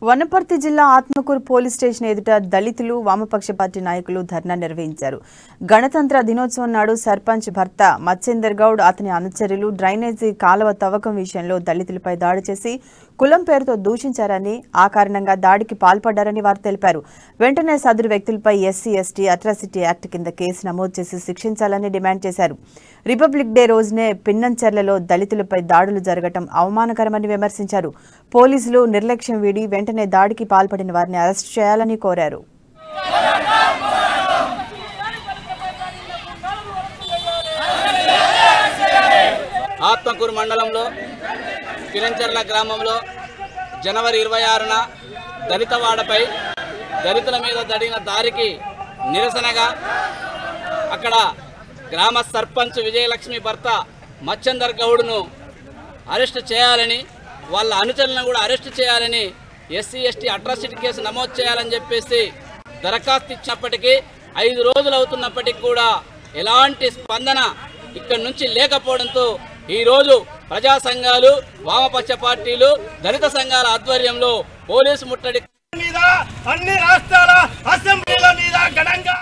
వనపర్తి జిల్లా Atmakur police station ఎదుట దళితులు వామపక్ష పార్టీ నాయకులు ధర్నా నిర్వహించారు. గణతంత్ర దినోత్సవం నాడు సర్పంచ్ భర్త మచ్చేందర్ గౌడ్ అతని అనుచరులు డ్రైనేజీ కాలువ తవ్వకం విషయంలో దళితులపై దాడి చేసి కులం పేరుతో దూషించారని, ఆ కారణంగా దాడికి పాల్పడ్డారని వారు తెలిపారు. వెంటనే సదరు వ్యక్తులపై ఎస్సీ ఎస్టీ అట్రాసిటీ యాక్ట్ కింద కేసు నమోదు చేసి శిక్షించాలని డిమాండ్ చేశారు. రిపబ్లిక్ డే రోజునే పిన్నంచెర్లలో దళితులపై దాడులు జరగడం అవమానకరమని విమర్శించారు. పోలీసులు నిర్లక్ష్యం వీడి వెంటనే దాడికి పాల్పడిన వారిని అరెస్ట్ చేయాలని కోరారు. ఆత్మకూరు మండలంలో పినంచెర్ల గ్రామంలో జనవరి 26న దళితవాడపై దళితుల మీద జరిగిన దారికి నిరసనగా అక్కడ గ్రామ సర్పంచ్ విజయలక్ష్మి భర్త మచ్చేందర్ గౌడ్ను అరెస్ట్ చేయాలని, వాళ్ళ అనుచరులను కూడా అరెస్ట్ చేయాలని, ఎస్సీ ఎస్టీ అట్రాసిటీ కేసు నమోదు చేయాలని చెప్పేసి దరఖాస్తు ఇచ్చినప్పటికీ 5 రోజులు అవుతున్నప్పటికీ కూడా ఎలాంటి స్పందన ఇక్కడి నుంచి లేకపోవడంతో ఈరోజు ప్రజా సంఘాలు, వామపక్ష పార్టీలు, దళిత సంఘాల ఆధ్వర్యంలో పోలీసు ముట్టడి మీద అన్ని రాష్ట్రాల అసెంబ్లీల మీద ఘనంగా